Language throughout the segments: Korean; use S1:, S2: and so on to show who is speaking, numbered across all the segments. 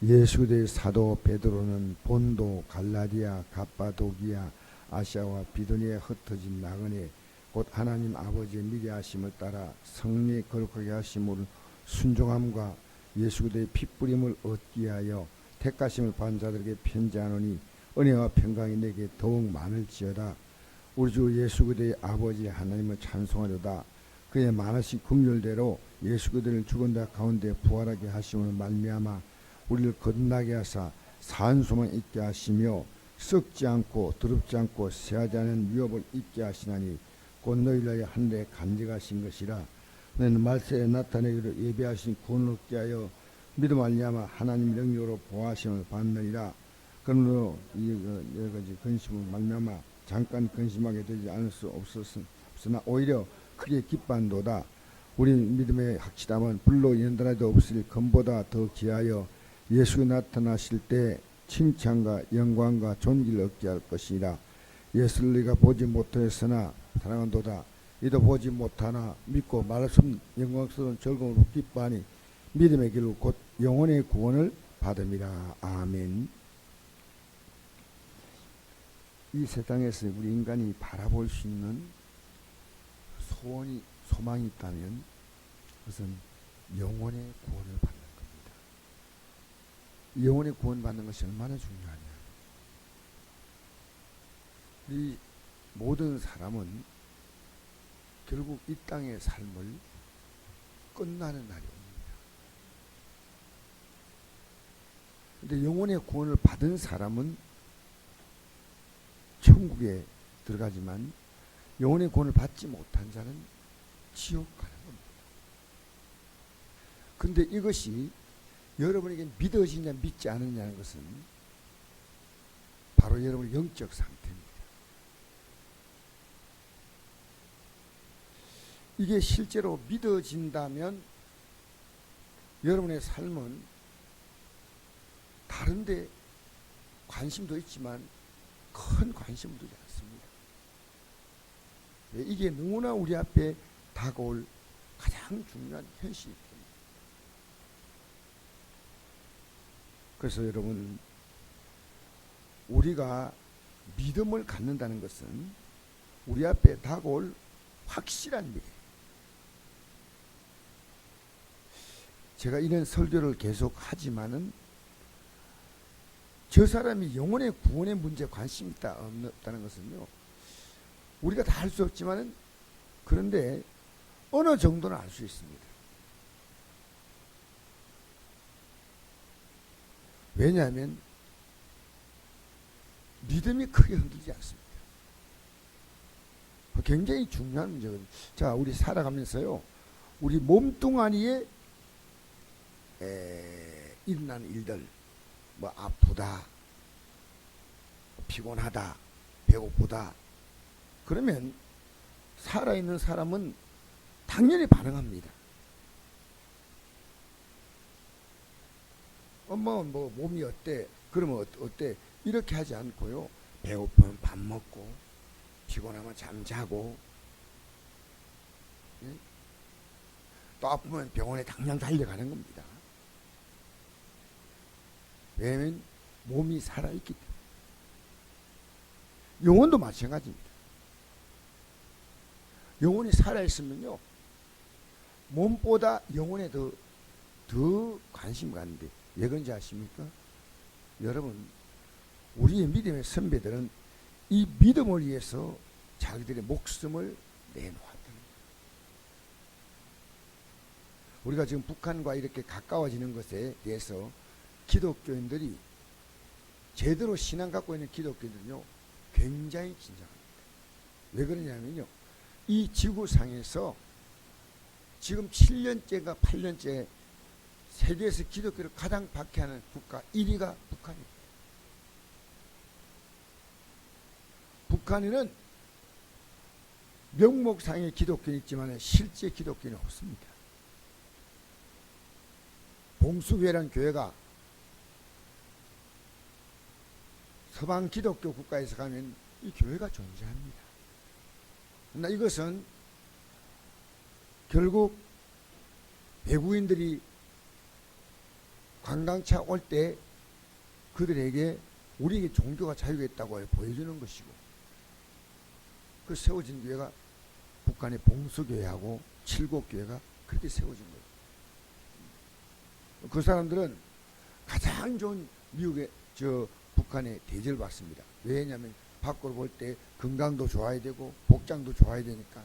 S1: 예수 그리스도의 사도 베드로는 본도, 갈라디아, 갑바도기아, 아시아와 비두니아에 흩어진 나그네 곧 하나님 아버지의 미리 하심을 따라 성령의 거룩하게 하심을 순종함과 예수 그리스도의 핏부림을 얻기 위하여 택하심을 받은 자들에게 편지하노니 은혜와 평강이 내게 더욱 많을지어다. 우리 주 예수 그리스도의 아버지 하나님을 찬송하려다. 그의 많으신 긍휼대로 예수 그리스도를 죽은 자 가운데 부활하게 하심을 말미암아 우리를 거듭나게 하사 사한 소망 있게 하시며 썩지 않고 더럽지 않고 새하지 않은 유업을 있게 하시나니 곧 너희를 위하여 하늘에 간직하신 것이라. 너희는 말세에 나타내기로 예비하신 구원을 얻게 하여 믿음 말미암아 하나님 능력으로 보호하심을 받느니라. 그러므로 여러 가지 근심을 말미암아 잠깐 근심하게 되지 않을 수 없으나 오히려 크게 기뻐한도다. 우리 믿음의 확실함은 불로 연단하도 없으리 금보다 더 귀하여 예수가 나타나실 때 칭찬과 영광과 존귀를 얻게 할 것이라. 예수를 우리가 보지 못하였으나 사랑한도다. 이도 보지 못하나 믿고 말할 수 없는 영광스러운 즐거움으로 기뻐하니 믿음의 길로 곧 영혼의 구원을 받음이라. 아멘. 이 세상에서 우리 인간이 바라볼 수 있는 소망이 있다면 그것은 영혼의 구원을 받는 겁니다. 영혼의 구원 받는 것이 얼마나 중요하냐. 이 모든 사람은 결국 이 땅의 삶을 끝나는 날이 옵니다. 근데 영혼의 구원을 받은 사람은 천국에 들어가지만 영혼의 구원을 받지 못한 자는 지옥 가는 겁니다. 근데 이것이 여러분에게 믿어지냐 믿지 않느냐는 것은 바로 여러분의 영적 상태입니다. 이게 실제로 믿어진다면 여러분의 삶은 다른데 관심도 있지만 큰 관심을 두지 않습니다. 이게 너무나 우리 앞에 다가올 가장 중요한 현실이기 때문에. 그래서 여러분, 우리가 믿음을 갖는다는 것은 우리 앞에 다가올 확실한 미래. 제가 이런 설교를 계속 하지만은 저 사람이 영혼의 구원의 문제에 관심이 있다 없다는 것은요, 우리가 다 알 수 없지만은 그런데 어느 정도는 알 수 있습니다. 왜냐하면 믿음이 크게 흔들리지 않습니다. 굉장히 중요한 문제거든요. 자, 우리 살아가면서요, 우리 몸뚱아리에 일어나는 일들, 뭐 아프다, 피곤하다, 배고프다, 그러면 살아있는 사람은 당연히 반응합니다. 엄마 뭐 몸이 어때? 그러면 어때? 이렇게 하지 않고요, 배고프면 밥 먹고 피곤하면 잠자고, 예? 또 아프면 병원에 당장 달려가는 겁니다. 왜냐하면 몸이 살아있기 때문에. 영혼도 마찬가지입니다. 영혼이 살아있으면요, 몸보다 영혼에 더 관심 갖는데 왜 그런지 아십니까? 여러분, 우리의 믿음의 선배들은 이 믿음을 위해서 자기들의 목숨을 내놓았다는 거예요. 우리가 지금 북한과 이렇게 가까워지는 것에 대해서 기독교인들이, 제대로 신앙 갖고 있는 기독교인들은요, 굉장히 긴장합니다. 왜 그러냐면요, 이 지구상에서 지금 7년째가 8년째 세계에서 기독교를 가장 박해하는 국가 1위가 북한입니다. 북한에는 명목상의 기독교는 있지만 실제 기독교는 없습니다. 봉수교회라는 교회가 서방 기독교 국가에서 가면 이 교회가 존재합니다. 그러나 이것은 결국 외국인들이 관광차 올 때 그들에게 우리에게 종교가 자유가 있다고 보여주는 것이고, 그 세워진 교회가 북한의 봉수교회하고 칠곡교회가 그렇게 세워진 거예요. 그 사람들은 가장 좋은 미국의 북한의 대접을 받습니다. 왜냐하면 밖으로 볼 때 건강도 좋아야 되고 복장도 좋아야 되니까.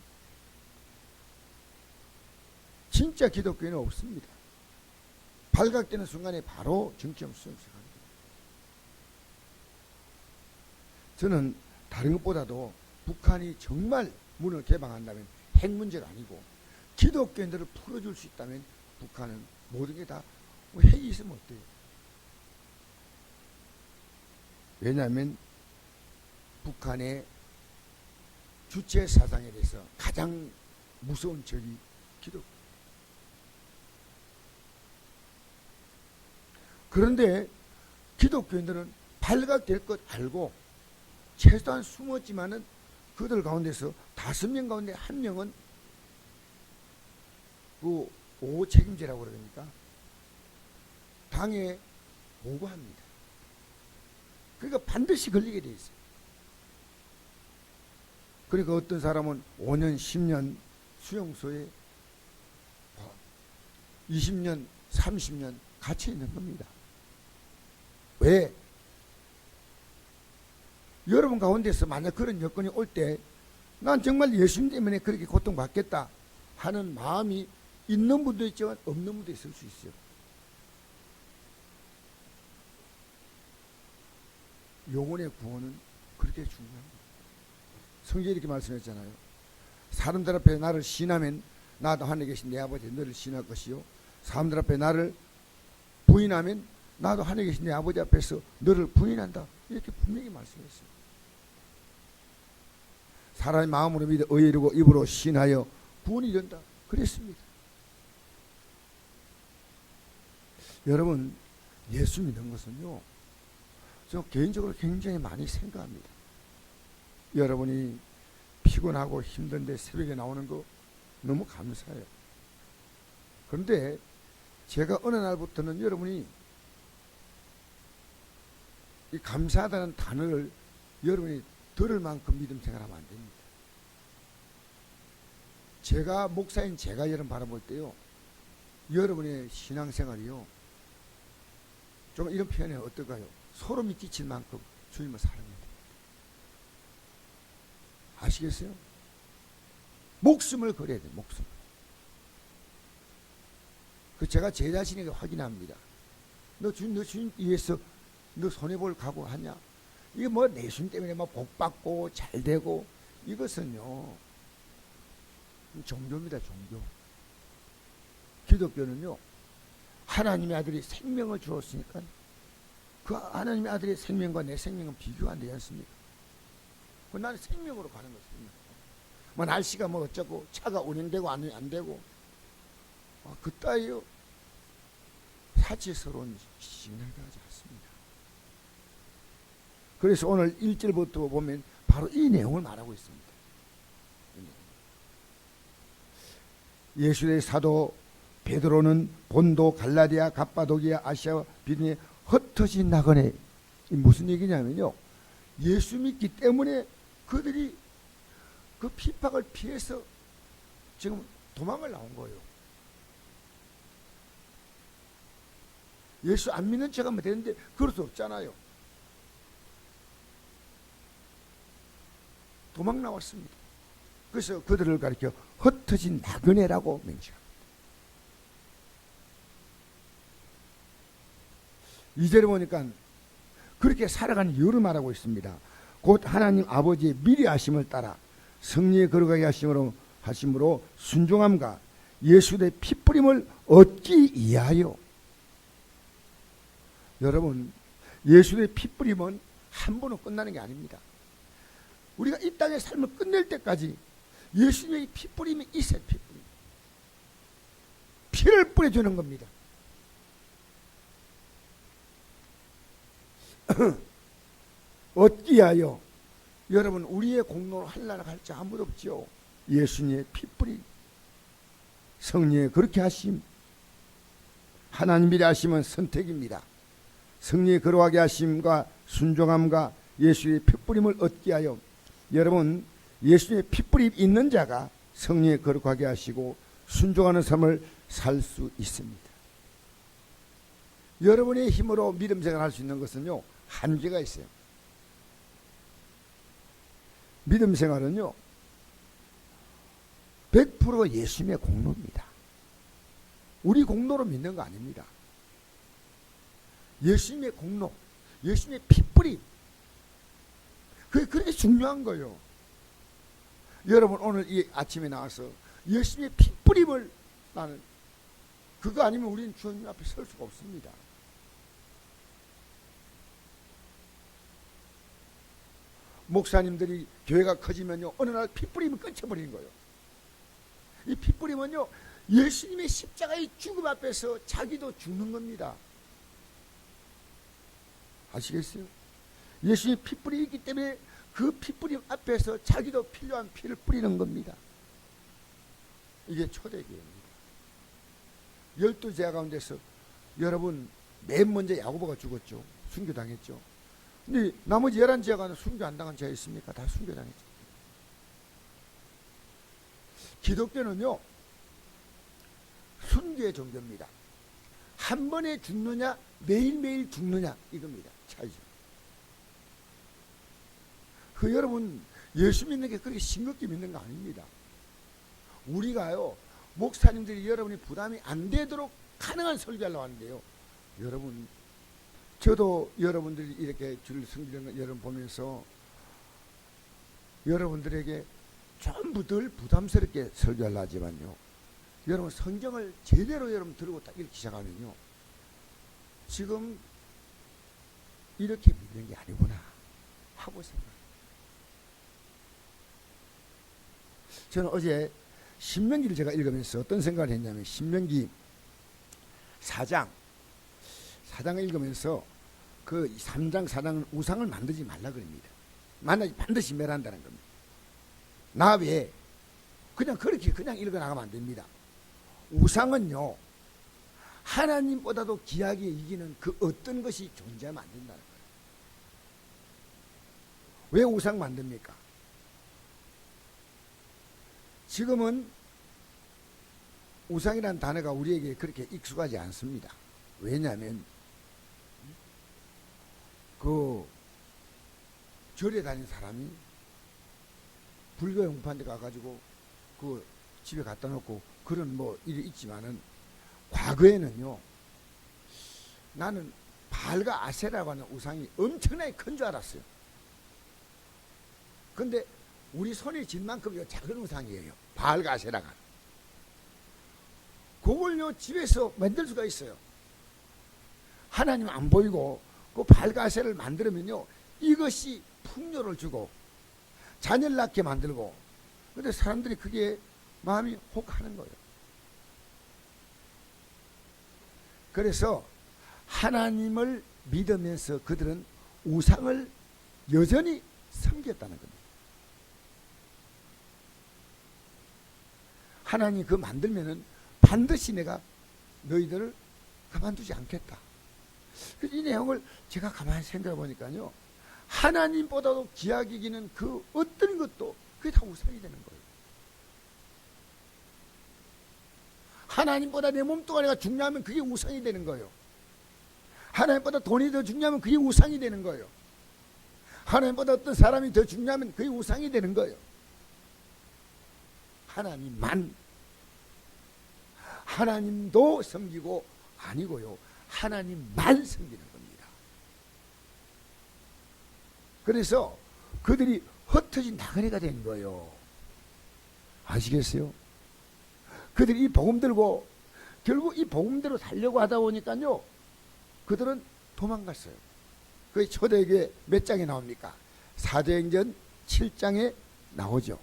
S1: 진짜 기독교는 없습니다. 발각되는 순간에 바로 정점 수용식합니다. 저는 다른 것보다도 북한이 정말 문을 개방한다면 핵 문제가 아니고 기독교인들을 풀어줄 수 있다면 북한은 모든 게 다 핵이 있으면 어때요? 왜냐하면 북한의 주체 사상에 대해서 가장 무서운 적이 기독교. 그런데 기독교인들은 발각될 것 알고 최소한 숨었지만은 그들 가운데서 5명 가운데 1명은 그 오호 책임제라고 그러니까 당에 보고합니다. 그러니까 반드시 걸리게 돼 있어요. 그러니까 어떤 사람은 5년, 10년 수용소에 20년, 30년 갇혀 있는 겁니다. 왜? 여러분 가운데서 만약 그런 여건이 올 때 난 정말 예수님 때문에 그렇게 고통받겠다 하는 마음이 있는 분도 있지만 없는 분도 있을 수 있어요. 영혼의 구원은 그렇게 중요합니다. 성경이 이렇게 말씀했잖아요. 사람들 앞에 나를 신하면 나도 하늘에 계신 내 아버지 너를 신할 것이요, 사람들 앞에 나를 부인하면 나도 하늘에 계신 내 아버지 앞에서 너를 부인한다. 이렇게 분명히 말씀했어요. 사람의 마음으로 믿어 의에 이르고 입으로 신하여 구원이 이른다. 그랬습니다. 여러분, 예수 믿는 것은요, 저 개인적으로 굉장히 많이 생각합니다. 여러분이 피곤하고 힘든데 새벽에 나오는 거 너무 감사해요. 그런데 제가 어느 날부터는 여러분이 이 감사하다는 단어를 여러분이 들을 만큼 믿음 생활하면 안 됩니다. 제가 목사인 제가 여러분 바라볼 때요, 여러분의 신앙생활이요, 좀 이런 표현이 어떨까요? 소름이 끼칠 만큼 주님을 사랑해야 됩니다. 아시겠어요? 목숨을 걸어야 돼요. 목숨. 그 제가 제 자신에게 확인합니다. 너 주님 위해서 너 손해볼 각오하냐? 이게 뭐 내 주님 때문에 뭐 복받고 잘되고, 이것은요 종교입니다. 종교. 기독교는요 하나님의 아들이 생명을 주었으니까 그 하나님의 아들의 생명과 내 생명은 비교가 안 되지 않습니까? 나는 생명으로 가는 것입니다. 뭐 날씨가 뭐 어쩌고 차가 운행되고 안 되고 그따위요 사치스러운 생각하지 않습니다. 그래서 오늘 1절부터 보면 바로 이 내용을 말하고 있습니다. 예수의 사도 베드로는 본도, 갈라디아, 갑바도기아, 아시아, 비두니에 흩어진 나그네. 무슨 얘기냐면요, 예수 믿기 때문에 그들이 그 핍박을 피해서 지금 도망을 나온 거예요. 예수 안 믿는 척하면 되는데 그럴 수 없잖아요. 도망 나왔습니다. 그래서 그들을 가리켜 흩어진 나그네라고 명시합니다. 2절에 보니까 그렇게 살아가는 이유를 말하고 있습니다. 곧 하나님 아버지의 미리 하심을 따라 성리에 걸어가게 하심으로 순종함과 예수의 피뿌림을 얻기 위하여. 여러분, 예수의 피뿌림은 한 번은 끝나는 게 아닙니다. 우리가 이 땅의 삶을 끝낼 때까지 예수님의 피뿌림이 있어요. 피뿌림. 피를 뿌려주는 겁니다. 얻기 위하여. 여러분, 우리의 공로로 하려고 할 자 아무도 없죠. 예수님의 피뿌림, 성령의 그렇게 하심. 하나님이 하심은 선택입니다. 성령이 거룩하게 하심과 순종함과 예수의 핏뿌림을 얻게 하여 여러분 예수의 핏뿌림 있는 자가 성령이 거룩하게 하시고 순종하는 삶을 살 수 있습니다. 여러분의 힘으로 믿음 생활할 수 있는 것은요 한계가 있어요. 믿음 생활은요 100% 예수님의 공로입니다. 우리 공로로 믿는 거 아닙니다. 예수님의 공로, 예수님의 핏뿌림, 그게 그렇게 중요한 거예요. 여러분 오늘 이 아침에 나와서 예수님의 핏뿌림을 나는 그거 아니면 우리는 주님 앞에 설 수가 없습니다. 목사님들이 교회가 커지면요 어느 날 핏뿌림을 끊쳐버리는 거예요. 이 핏뿌림은요 예수님의 십자가의 죽음 앞에서 자기도 죽는 겁니다. 아시겠어요? 예수님의 핏뿌림이 있기 때문에 그 핏뿌림 앞에서 자기도 필요한 피를 뿌리는 겁니다. 이게 초대교회입니다. 12제자 가운데서 여러분 맨 먼저 야고보가 죽었죠. 순교당했죠. 근데 나머지 11제자가 순교 안 당한 제가 있습니까? 다 순교당했죠. 기독교는요 순교의 종교입니다. 한 번에 죽느냐 매일매일 죽느냐 이겁니다. 차이죠. 그 여러분 예수 믿는 게 그렇게 싱겁게 믿는 거 아닙니다. 우리가요 목사님들이 여러분이 부담이 안 되도록 가능한 설교하려고 하는데요. 여러분 저도 여러분들이 이렇게 주를 섬기는 걸 여러분 보면서 여러분들에게 전부 덜 부담스럽게 설교하려 하지만요. 여러분 성경을 제대로 여러분 들고 딱 읽기 시작하면요. 지금 이렇게 믿는 게 아니구나 하고 생각해요. 저는 어제 신명기를 제가 읽으면서 어떤 생각을 했냐면 신명기 4장을 읽으면서 그 3장 4장은 우상을 만들지 말라 그럽니다. 만나지 반드시 멸한다는 겁니다. 나 외에 그냥 그렇게 그냥 읽어나가면 안 됩니다. 우상은요 하나님보다도 귀하게 이기는 그 어떤 것이 존재하면 안 된다는 거예요. 왜 우상 만듭니까? 지금은 우상이라는 단어가 우리에게 그렇게 익숙하지 않습니다. 왜냐하면 그 절에 다니는 사람이 불교 용파한테 가가지고 그 집에 갖다 놓고 그런 뭐 일이 있지만은 과거에는요 나는 바알과 아세라고 하는 우상이 엄청나게 큰 줄 알았어요. 근데 우리 손에 쥘 만큼 작은 우상이에요. 바알과 아세라가. 그걸요 집에서 만들 수가 있어요. 하나님 안 보이고 그 바알과 아세라를 만들면요 이것이 풍요를 주고 자녀를 낳게 만들고 근데 사람들이 그게 마음이 혹하는 거예요. 그래서 하나님을 믿으면서 그들은 우상을 여전히 섬겼다는 겁니다. 하나님이 그거 만들면은 반드시 내가 너희들을 가만두지 않겠다. 이 내용을 제가 가만히 생각해 보니까요. 하나님보다도 귀하게 여기는 그 어떤 것도 그게 다 우상이 되는 거예요. 하나님보다 내 몸뚱아리가 중요하면 그게 우상이 되는 거예요. 하나님보다 돈이 더 중요하면 그게 우상이 되는 거예요. 하나님보다 어떤 사람이 더 중요하면 그게 우상이 되는 거예요. 하나님도 섬기고 아니고요. 하나님만 섬기는 겁니다. 그래서 그들이 흩어진 나그네가 된 거예요. 아시겠어요? 그들이 이 복음 들고 결국 이 복음대로 살려고 하다 보니까요. 그들은 도망갔어요. 그 초대교회 몇 장에 나옵니까? 사도행전 7장에 나오죠.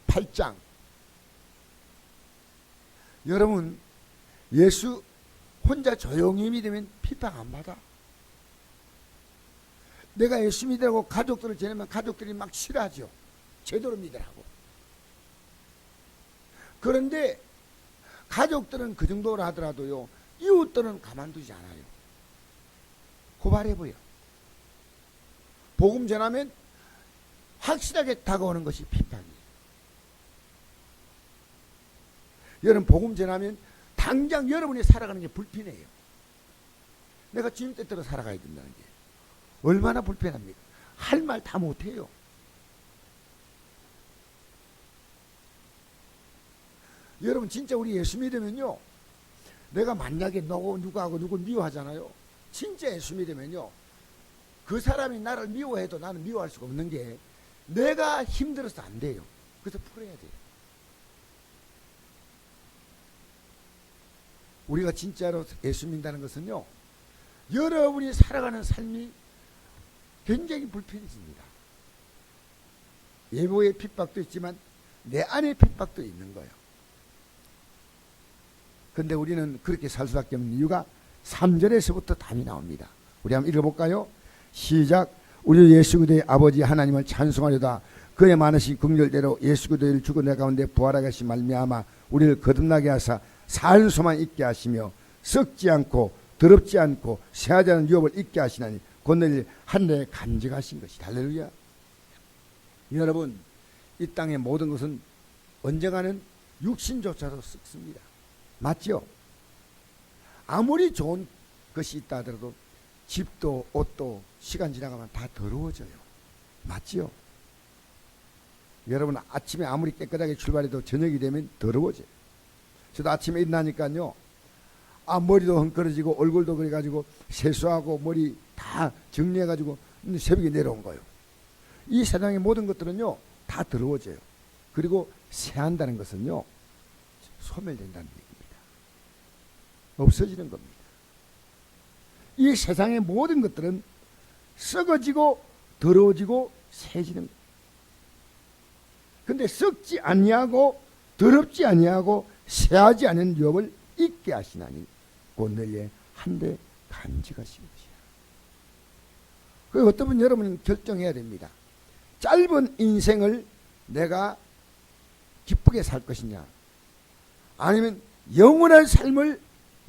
S1: 8장. 여러분 예수 혼자 조용히 믿으면 비판 안 받아. 내가 예수 믿으라고 가족들을 지내면 가족들이 막 싫어하죠. 제대로 믿으라고. 그런데 가족들은 그 정도로 하더라도요 이웃들은 가만두지 않아요. 고발해버려. 복음 전하면 확실하게 다가오는 것이 핍박이에요. 여러분 복음 전하면 당장 여러분이 살아가는 게 불편해요. 내가 주님 뜻대로 살아가야 된다는 게 얼마나 불편합니까? 할 말 다 못해요. 여러분 진짜 우리 예수 믿으면요, 내가 만약에 누구하고 누구 미워하잖아요. 진짜 예수 믿으면요, 그 사람이 나를 미워해도 나는 미워할 수가 없는 게 내가 힘들어서 안 돼요. 그래서 풀어야 돼요. 우리가 진짜로 예수 믿는다는 것은요, 여러분이 살아가는 삶이 굉장히 불편해집니다. 외부의 핍박도 있지만 내 안의 핍박도 있는 거예요. 근데 우리는 그렇게 살 수밖에 없는 이유가 3절에서부터 답이 나옵니다. 우리 한번 읽어볼까요? 시작. 우리 예수 그리스도의 아버지 하나님을 찬송하려다 그의 많으신 긍휼대로 예수 그리스도를 죽은 내 가운데 부활하게 하신 말미암아 우리를 거듭나게 하사 산소만 있게 하시며 썩지 않고 더럽지 않고 새하지 않은 유업을 있게 하시나니 곧내일 하늘에 간직하신 것이. 할렐루야. 여러분 이 땅의 모든 것은 언젠가는 육신조차도 썩습니다. 맞죠? 아무리 좋은 것이 있다 하더라도 집도 옷도 시간 지나가면 다 더러워져요. 맞죠? 여러분 아침에 아무리 깨끗하게 출발해도 저녁이 되면 더러워져요. 저도 아침에 일어나니까요, 머리도 헝클어지고 얼굴도 그래가지고 세수하고 머리 다 정리해가지고 새벽에 내려온 거예요. 이 세상의 모든 것들은요 다 더러워져요. 그리고 새한다는 것은요 소멸된다는 얘기입니다. 없어지는 겁니다. 이 세상의 모든 것들은 썩어지고 더러워지고 새지는 거예요. 근데 썩지 아니하고 더럽지 아니하고 새하지 않은 유업을 있게 하시나니 곧내일에 한데 간직하신 것이야. 그 어떤 분 여러분은 결정해야 됩니다. 짧은 인생을 내가 기쁘게 살 것이냐, 아니면 영원한 삶을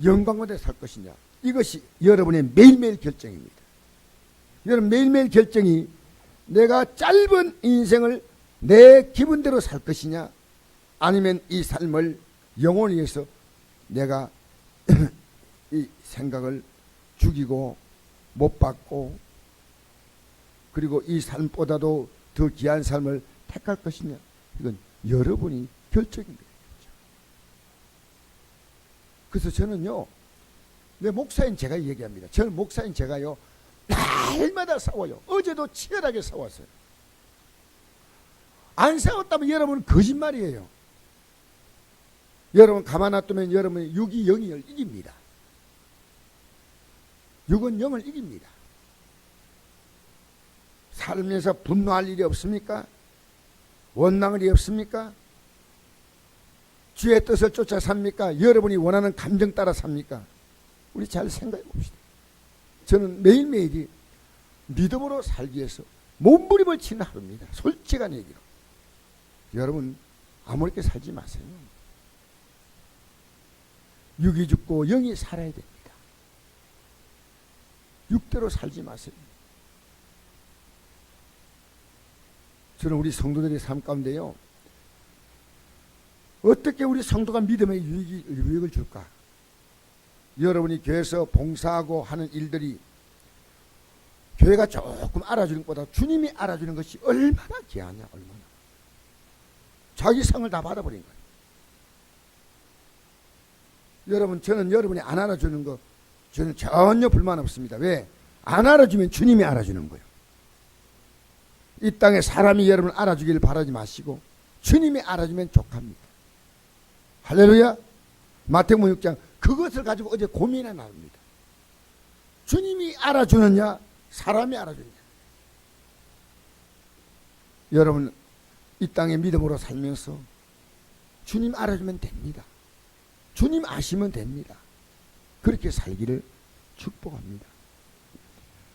S1: 영광으로 살 것이냐, 이것이 여러분의 매일매일 결정입니다. 여러분 매일매일 결정이 내가 짧은 인생을 내 기분대로 살 것이냐, 아니면 이 삶을 영원히 위해서 내가 이 생각을 죽이고 못 받고 그리고 이 삶보다도 더 귀한 삶을 택할 것이냐, 이건 여러분이 결정인 거예요. 그래서 저는요, 내 목사인 제가 얘기합니다. 저는 목사인 제가요 날마다 싸워요. 어제도 치열하게 싸웠어요. 안 싸웠다면 여러분은 거짓말이에요. 여러분 가만 놔두면 여러분이 6이 0을 이깁니다. 6은 0을 이깁니다. 살면서 분노할 일이 없습니까? 원망할 일이 없습니까? 주의 뜻을 쫓아 삽니까? 여러분이 원하는 감정 따라 삽니까? 우리 잘 생각해 봅시다. 저는 매일매일이 믿음으로 살기 위해서 몸부림을 치는 하루입니다. 솔직한 얘기로. 여러분 아무렇게 살지 마세요. 6이 죽고 0이 살아야 됩니다. 6대로 살지 마세요. 저는 우리 성도들의 삶 가운데요, 어떻게 우리 성도가 믿음의 유익을 줄까? 여러분이 교회에서 봉사하고 하는 일들이 교회가 조금 알아주는 것보다 주님이 알아주는 것이 얼마나 귀하냐, 얼마나. 자기 상을 다 받아버린 거예요. 여러분, 저는 여러분이 안 알아주는 거 저는 전혀 불만 없습니다. 왜? 안 알아주면 주님이 알아주는 거예요. 이 땅에 사람이 여러분을 알아주기를 바라지 마시고 주님이 알아주면 족합니다. 할렐루야. 마태복음 6장 그것을 가지고 어제 고민해 나옵니다. 주님이 알아주느냐, 사람이 알아주느냐. 여러분 이 땅에 믿음으로 살면서 주님 알아주면 됩니다. 주님 아시면 됩니다. 그렇게 살기를 축복합니다.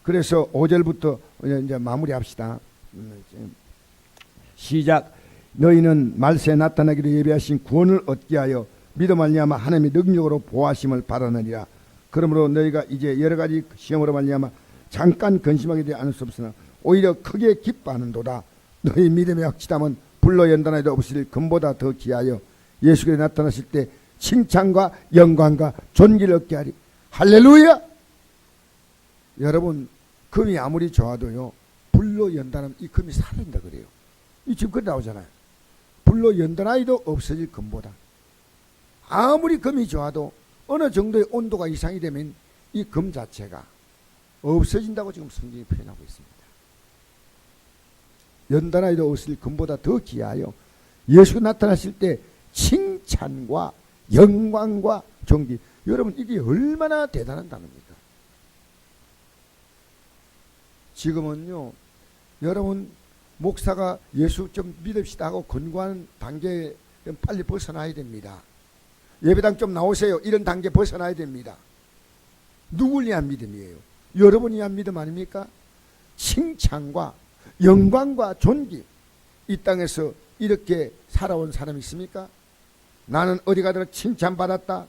S1: 그래서 5절부터 이제 마무리합시다. 시작. 너희는 말세에 나타나기로 예비하신 구원을 얻게 하여 믿음 말미암아 하나님의 능력으로 보호하심을 바라느니라. 그러므로 너희가 이제 여러 가지 시험으로 말미암아 잠깐 근심하게 되지 않을 수 없으나 오히려 크게 기뻐하는도다. 너희 믿음의 확실함은 불로 연단하여도 없으리 금보다 더 귀하여 예수께서 나타나실 때 칭찬과 영광과 존귀를 얻게 하리. 할렐루야. 여러분, 금이 아무리 좋아도요, 불로 연단하면 이 금이 사라진다 그래요. 이 지금 그래 나오잖아요. 불로 연단하여도 없어질 금보다. 아무리 금이 좋아도 어느 정도의 온도가 이상이 되면 이 금 자체가 없어진다고 지금 성경이 표현하고 있습니다. 연단하여도 없을 금보다 더 귀하여 예수가 나타나실 때 칭찬과 영광과 존귀. 여러분, 이게 얼마나 대단한 단어입니까? 지금은요, 여러분, 목사가 예수 좀 믿읍시다 하고 권고하는 단계에 빨리 벗어나야 됩니다. 예배당 좀 나오세요. 이런 단계 벗어나야 됩니다. 누굴 위한 믿음이에요? 여러분이 위한 믿음 아닙니까? 칭찬과 영광과 존귀. 이 땅에서 이렇게 살아온 사람이 있습니까? 나는 어디 가더라도 칭찬받았다,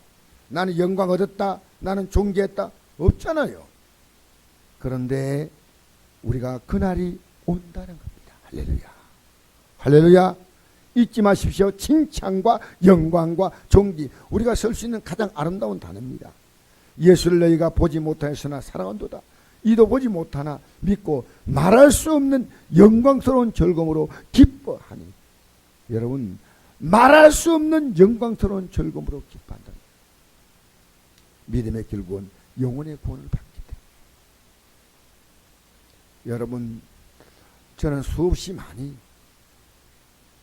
S1: 나는 영광 얻었다, 나는 존귀했다, 없잖아요. 그런데 우리가 그날이 온다는 겁니다. 할렐루야. 할렐루야. 잊지 마십시오. 칭찬과 영광과 존귀, 우리가 설 수 있는 가장 아름다운 단어입니다. 예수를 너희가 보지 못하였으나 사랑한도다. 이도 보지 못하나 믿고 말할 수 없는 영광스러운 즐거움으로 기뻐하니. 여러분, 말할 수 없는 영광스러운 즐거움으로 기뻐한다. 믿음의 결국은 영혼의 구원을 받기 때문에. 여러분, 저는 수없이 많이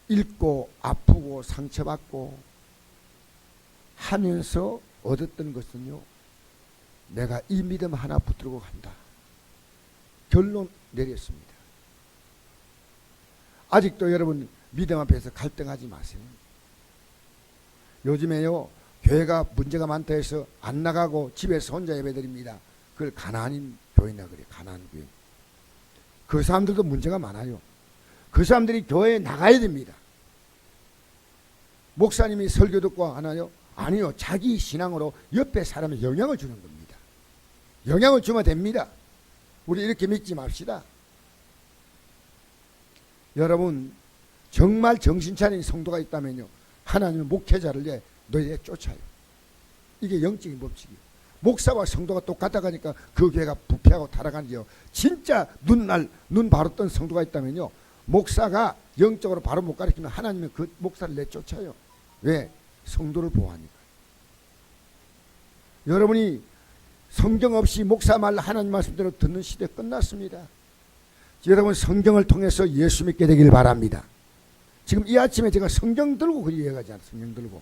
S1: 읽고 아프고 상처받고 하면서 얻었던 것은요, 내가 이 믿음 하나 붙들고 간다. 결론 내렸습니다. 아직도 여러분, 믿음 앞에서 갈등하지 마세요. 요즘에요, 교회가 문제가 많다 해서 안 나가고 집에서 혼자 예배드립니다. 그걸 가난인 교회나 그래요. 가난한 교회. 그 사람들도 문제가 많아요. 그 사람들이 교회에 나가야 됩니다. 목사님이 설교 듣고 하나요? 아니요. 자기 신앙으로 옆에 사람에 영향을 주는 겁니다. 영향을 주면 됩니다. 우리 이렇게 믿지 맙시다. 여러분, 정말 정신 차린 성도가 있다면요, 하나님은 목회자를 너희에 쫓아요. 이게 영적인 법칙이에요. 목사와 성도가 똑같다 가니까 그 교회가 부패하고 타락한지요. 진짜 눈 바로 뜬 성도가 있다면요, 목사가 영적으로 바로 못 가르치면 하나님은 그 목사를 내쫓아요. 왜? 성도를 보호하니까. 여러분이 성경 없이 목사 말 하나님 말씀대로 듣는 시대 끝났습니다. 여러분, 성경을 통해서 예수 믿게 되길 바랍니다. 지금 이 아침에 제가 성경 들고 그 얘기하지 않아요. 성경 들고.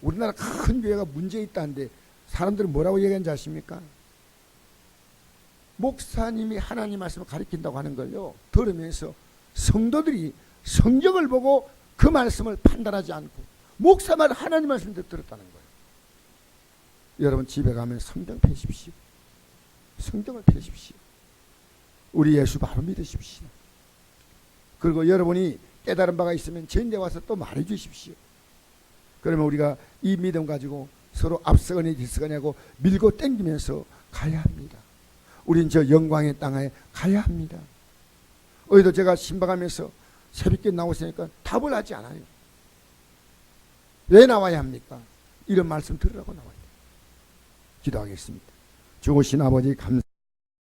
S1: 우리나라 큰 교회가 문제 있다는데 사람들은 뭐라고 얘기하는지 아십니까? 목사님이 하나님 말씀을 가르친다고 하는 걸요, 들으면서 성도들이 성경을 보고 그 말씀을 판단하지 않고 목사 말 하나님 말씀대로 들었다는 거예요. 여러분, 집에 가면 성경 펴십시오. 성경을 펴십시오. 우리 예수 바로 믿으십시오. 그리고 여러분이 깨달은 바가 있으면 저희한테 와서 또 말해 주십시오. 그러면 우리가 이 믿음 가지고 서로 앞서거니 뒤서거니 하고 밀고 땡기면서 가야 합니다. 우린 저 영광의 땅에 가야 합니다. 어디도 제가 신방하면서 새벽에 나오시니까 답을 하지 않아요. 왜 나와야 합니까? 이런 말씀 들으라고 나와요. 기도하겠습니다. 좋으신 아버지, 감사합니다.